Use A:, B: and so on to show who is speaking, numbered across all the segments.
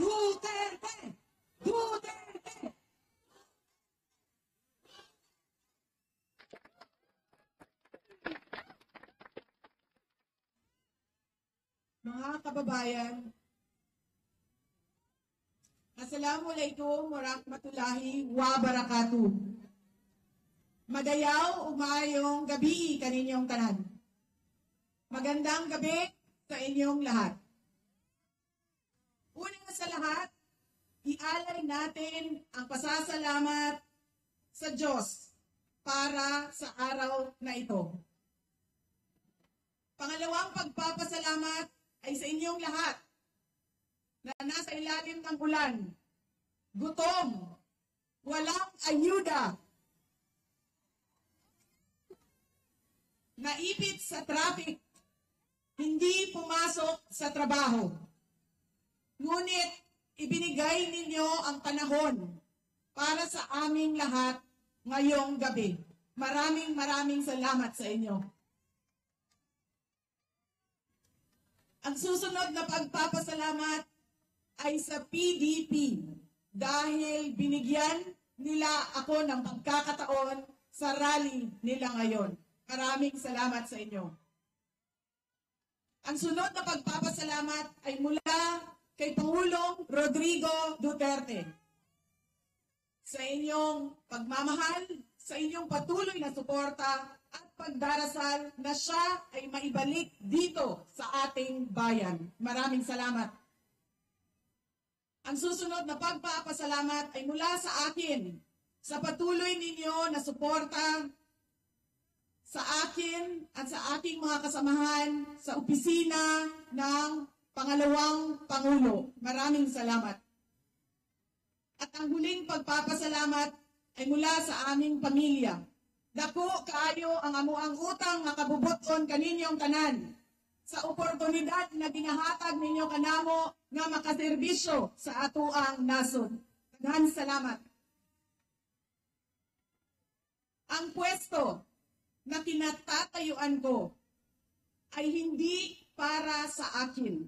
A: Duterte! Duterte! Mga kababayan, Assalamualaikum warahmatullahi wabarakatuh. Madayaw umayong gabi kaninyong tanan. Magandang gabi sa inyong lahat. Una sa lahat, ialay natin ang pasasalamat sa Diyos para sa araw na ito. Pangalawang pagpapasalamat ay sa inyong lahat na nasa ilalim ng ulan, gutom, walang ayuda, naipit sa traffic, hindi pumasok sa trabaho. Ngunit ibinigay ninyo ang panahon para sa aming lahat ngayong gabi. Maraming salamat sa inyo. Ang susunod na pagpapasalamat ay sa PDP dahil binigyan nila ako ng pagkakataon sa rally nila ngayon. Maraming salamat sa inyo. Ang sunod na pagpapasalamat ay mula kay Pangulong Rodrigo Duterte. Sa inyong pagmamahal, sa inyong patuloy na suporta at pagdarasal na siya ay maibalik dito sa ating bayan. Maraming salamat. Ang susunod na pagpapasalamat ay mula sa akin, sa patuloy ninyo na suporta sa akin at sa aking mga kasamahan sa opisina ng Pangalawang Pangulo. Maraming salamat. At ang huling pagpapasalamat ay mula sa aming pamilya. Dako kaayo ang amuang utang nga kabubuton kaninyong tanan sa oportunidad na ginahatag ninyo kanamo nga makaserbisyo sa atuang nasod. Daghan salamat. Ang pwesto na kinatatayuan ko ay hindi para sa akin.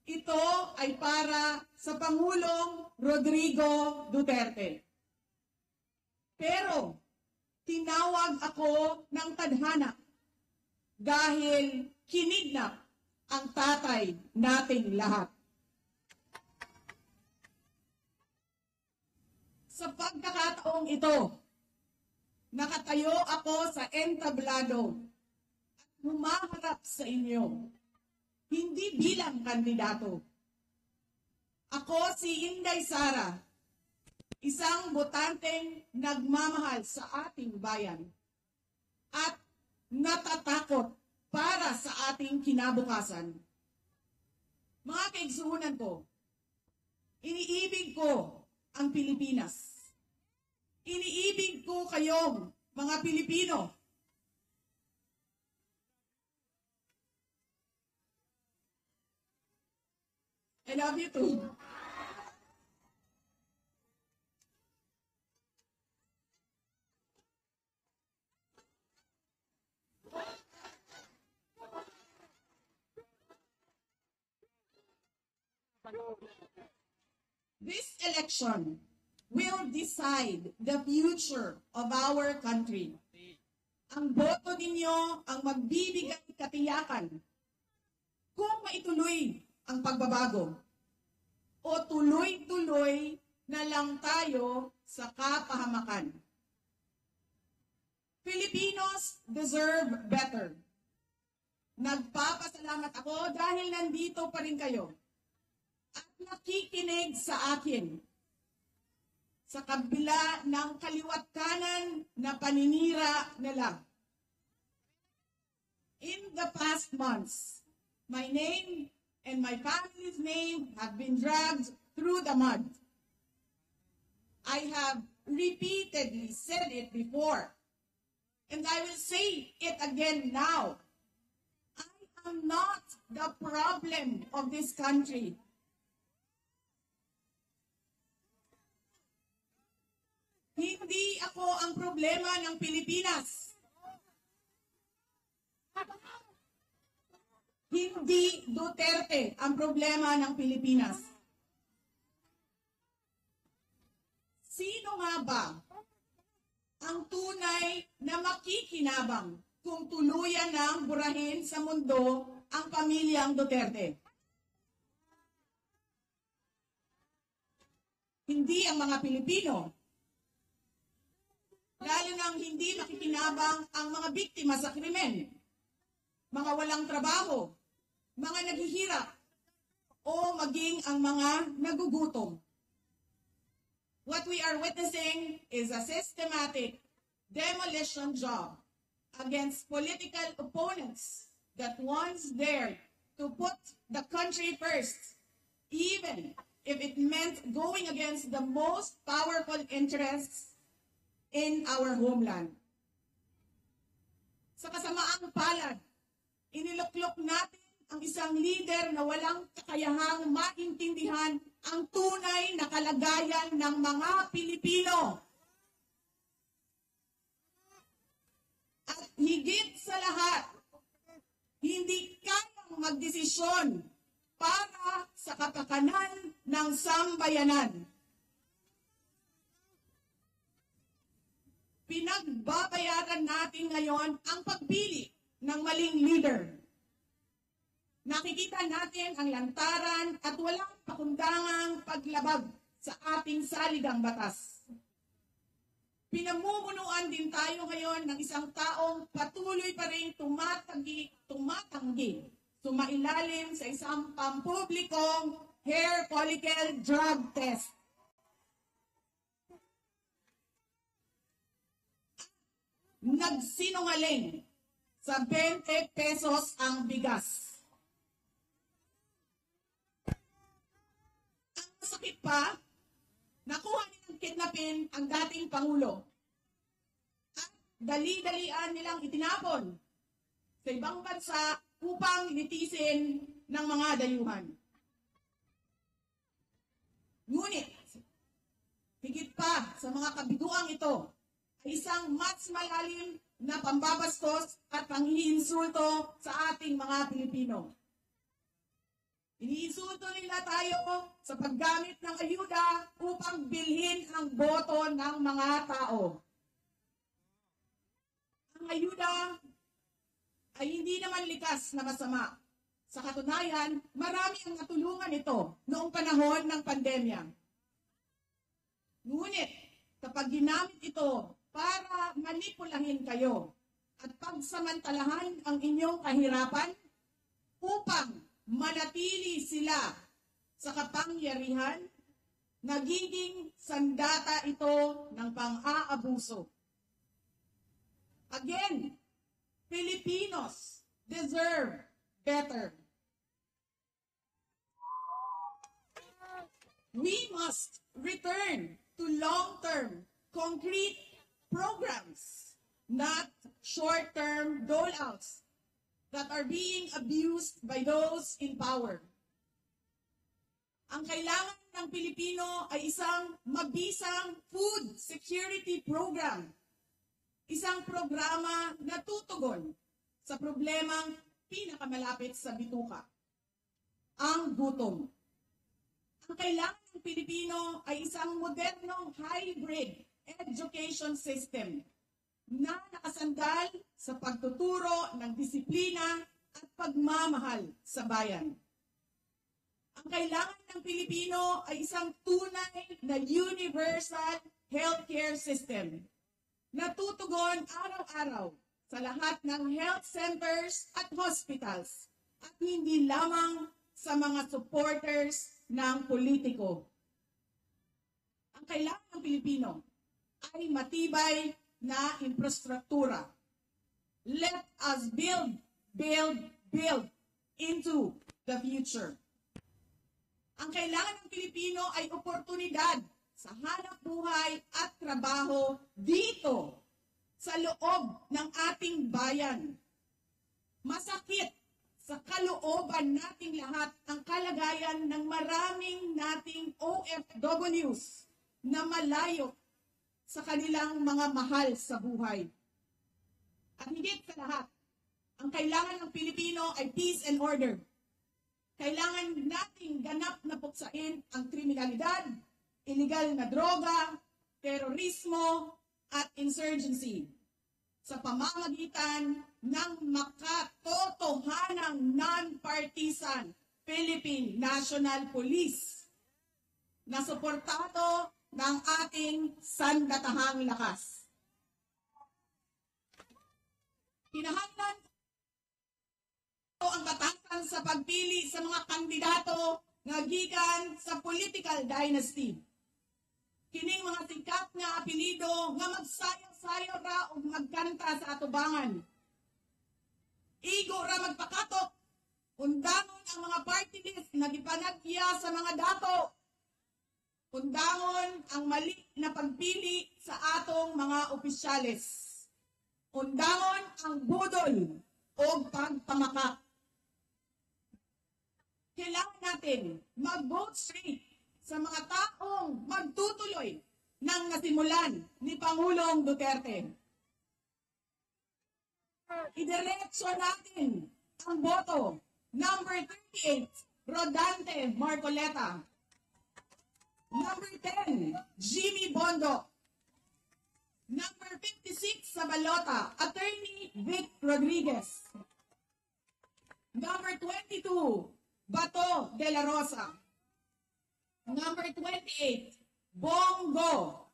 A: Ito ay para sa Pangulong Rodrigo Duterte. Pero tinawag ako ng tadhana dahil kinidnap ang tatay nating lahat. Sa pagkakataong ito, nakatayo ako sa entablado at humaharap sa inyo, hindi bilang kandidato. Ako si Inday Sara, isang botanteng nagmamahal sa ating bayan at natatakot para sa ating kinabukasan. Mga kaigsuunan ko, iniibig ko ang Pilipinas. Iniibig ko kayong mga Pilipino. I love you too. This election will decide the future of our country. Ang boto ninyo ang magbibigay katiyakan kung maituloy ang pagbabago o tuloy-tuloy na lang tayo sa kapahamakan. Filipinos deserve better. Nagpapasalamat ako dahil nandito pa rin kayo at nakikinig sa akin sa kabila ng kaliwat kanan na paninira nila. In the past months, my name and my family's name have been dragged through the mud. I have repeatedly said it before, and I will say it again now. I am not the problem of this country. Hindi ako ang problema ng Pilipinas. Hindi Duterte ang problema ng Pilipinas. Sino nga ba ang tunay na makikinabang kung tuluyan ng burahin sa mundo ang pamilyang Duterte? Hindi ang mga Pilipino. Lalo nang hindi makikinabang ang mga biktima sa krimen, mga walang trabaho, mga naghihirap, o maging ang mga nagugutom. What we are witnessing is a systematic demolition job against political opponents that once dared to put the country first, even if it meant going against the most powerful interests in our homeland. Sa kasamaang palad, iniluklok natin ang isang leader na walang kakayahang maintindihan ang tunay na kalagayan ng mga Pilipino. At higit sa lahat, hindi kayang magdesisyon para sa kapakanan ng sambayanan. Pinagbabayaran natin ngayon ang pagpili ng maling leader. Nakikita natin ang lantaran at walang pakundangang paglabag sa ating saligang batas. Pinamumunuan din tayo ngayon ng isang taong patuloy pa rin tumatanggi, sumailalim sa isang pampublikong hair follicle drug test. Nagsinungaling sa 20 pesos ang bigas. Ang masakit pa, nakuha nilang kidnapin ang dating Pangulo. At dali-dalian nilang itinapon sa ibang bansa upang litisin ng mga dayuhan. Ngunit, higit pa sa mga kabiguang ito, isang mas malalim na pambabastos at panghiinsulto sa ating mga Pilipino. Iniinsulto nila tayo sa paggamit ng ayuda upang bilhin ang boto ng mga tao. Ang ayuda ay hindi naman likas na masama. Sa katunayan, marami ang natulungan ito noong panahon ng pandemya. Ngunit, kapag ginamit ito para manipulahin kayo at pagsamantalahan ang inyong kahirapan upang manatili sila sa kapangyarihan, nagiging sandata ito ng pang-aabuso. Again, Filipinos deserve better. We must return to long-term, concrete programs, not short-term dole-outs that are being abused by those in power. Ang kailangan ng Pilipino ay isang mabisang food security program, isang programa na tutugon sa problemang pinakamalapit sa bituka, ang gutom. Ang kailangan ng Pilipino ay isang modernong hybrid education system na nakasandal sa pagtuturo ng disiplina at pagmamahal sa bayan. Ang kailangan ng Pilipino ay isang tunay na universal healthcare system na tutugon araw-araw sa lahat ng health centers at hospitals at hindi lamang sa mga supporters ng politiko. Ang kailangan ng Pilipino ay matibay na infrastruktura. Let us build into the future. Ang kailangan ng Pilipino ay oportunidad sa hanap buhay at trabaho dito sa loob ng ating bayan. Masakit sa kalooban nating lahat ang kalagayan ng maraming nating OFWs na malayo sa kanilang mga mahal sa buhay. At higit sa lahat, ang kailangan ng Pilipino ay peace and order. Kailangan nating ganap na puksain ang kriminalidad, illegal na droga, terorismo at insurgency sa pamamagitan ng makatotohanang non-partisan Philippine National Police na suportado ng ating sandatahang lakas. Kinahanglan ang batasan sa pagpili sa mga kandidato nga gikan sa political dynasty. Kining mga sikat nga apelido nga magsayaw-sayaw ra o magkanta sa atubangan. Igo ra magpakatok, undangon ang mga party list na gipanagya sa mga dato. Undangon ang mali na pagpili sa atong mga opisyales. Undangon ang budol o pagpamakak. Kailangan natin mag-vote straight sa mga taong magtutuloy ng nasimulan ni Pangulong Duterte. Idiretso natin ang boto. Number 38, Rodante Marcoleta. Number 10, Jimmy Bondo. Number 56 sa balota, Attorney Vic Rodriguez. Number 22, Bato de la Rosa. Number 28, Bongo.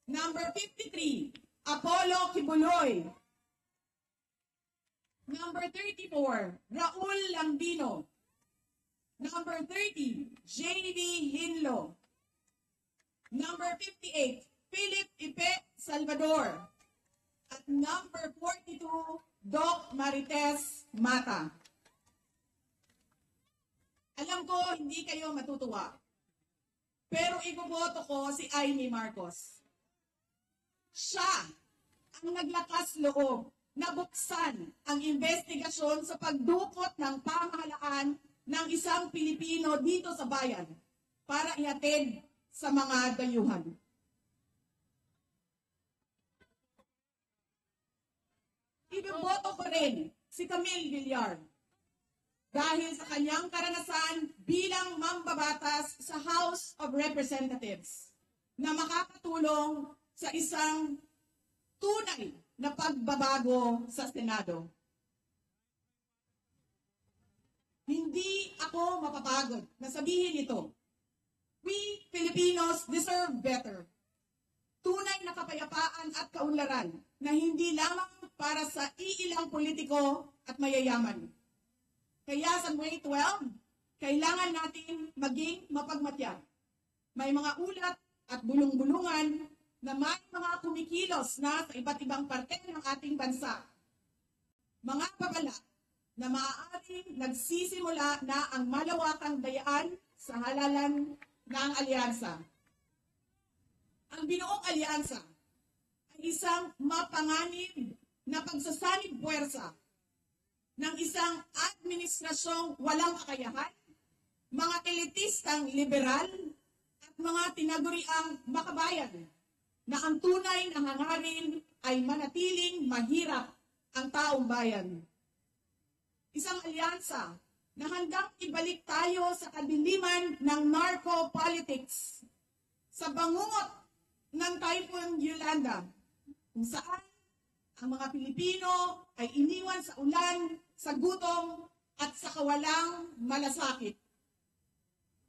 A: Number 53, Apollo Kibuloy. Number 34, Raul Lambino. Number 30, J.B. Hinlo. Number 58, Philip Ipe Salvador. At number 42, Doc Marites Mata. Alam ko, hindi kayo matutuwa. Pero iboboto ko si Amy Marcos. Siya ang naglakas loob na buksan ang investigasyon sa pagdukot ng pamahalaan ng isang Pilipino dito sa bayan para ihatid sa mga dayuhan. Iboboto ko rin si Camille Villar dahil sa kanyang karanasan bilang mambabatas sa House of Representatives na makakatulong sa isang tunay na pagbabago sa Senado. Hindi ako mapapagod na sabihin ito. We Filipinos deserve better. Tunay na kapayapaan at kaunlaran na hindi lamang para sa iilang politiko at mayayaman. Kaya sa May 12, kailangan natin maging mapagmatya. May mga ulat at bulong-bulungan na may mga kumikilos na sa iba't ibang parte ng ating bansa. Mga babala na maaaring nagsisimula na ang malawakang dayaan sa halalan ng alyansa. Ang binuong alyansa ay isang mapanganib na pagsasanib puwersa ng isang administrasyong walang kakayahan, mga elitistang liberal, at mga tinaguriang makabayan na ang tunay na hangarin ay manatiling mahirap ang taong bayan. Isang alyansa na handang ibalik tayo sa kadiliman ng narco-politics, sa bangungot ng Typhoon Yolanda, kung saan ang mga Pilipino ay iniwan sa ulan, sa gutom, at sa kawalang malasakit.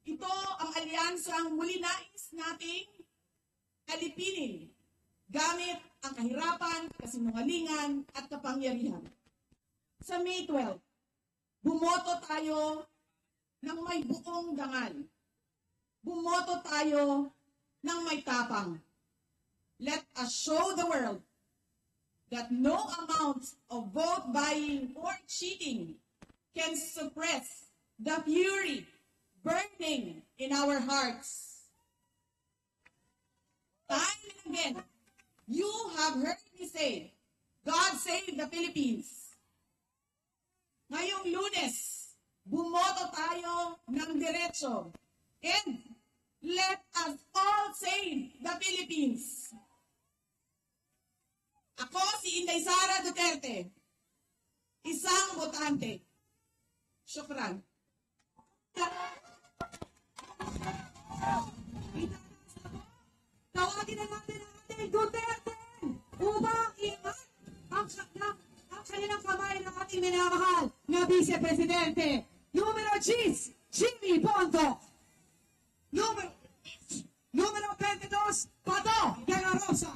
A: Ito ang alyansang muli nais nating alipinin gamit ang kahirapan, kasinungalingan, at kapangyarihan. Sa May 12, bumoto tayo ng may buong dangal. Bumoto tayo ng may tapang. Let us show the world that no amount of vote buying or cheating can suppress the fury burning in our hearts. Time and again, you have heard me say, God save the Philippines. Ngayong Lunes, bumoto tayo ng diretso. And let us all save the Philippines. Ako si Inday Sara Duterte, isang botante. Syukran. Tawag
B: Tawagin na natin ang ating Duterte upang iangat ang kanilang kamay ng ating minamahal na Vice Presidente. Numero 10, Jimmy Bongo. Numero 22, Pato de la Rosa.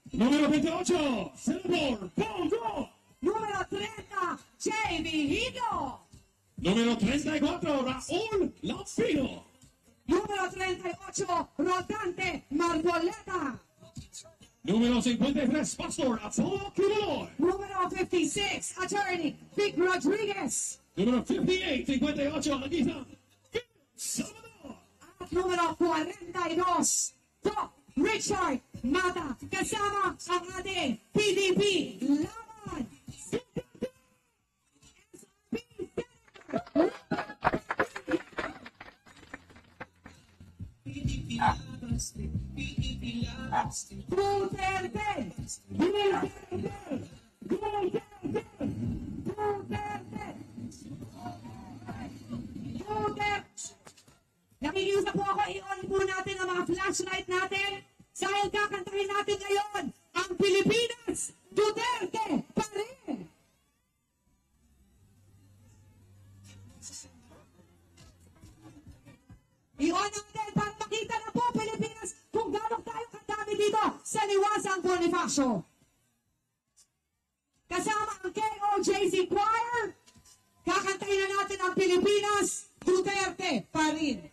C: Número 28, Senador Bongo.
B: Numero 30, J.B. Hino.
C: Número 34, Raúl Lampino.
B: Numero 38, Rodante Margoleta.
C: Número 53, Pastor Apollo Kibuloy.
B: Numero 56, Attorney Vic Rodriguez.
C: Número 58, 58, Aguilar Salvador.
B: At numero 42, Doc Richard Mata. Kasama ang ating PDP Laban. Duterte! Nakikiusap po ako, i-on po natin ang mga flashlight natin dahil kakantahin natin ngayon ang Pilipinas Duterte pa rin! I-on natin para makita na po Pilipinas kung gano'n tayo kadami dito sa Liwasang Bonifacio. Kasama ang KOJC Choir, kakantahin na natin ang Pilipinas Duterte pa rin.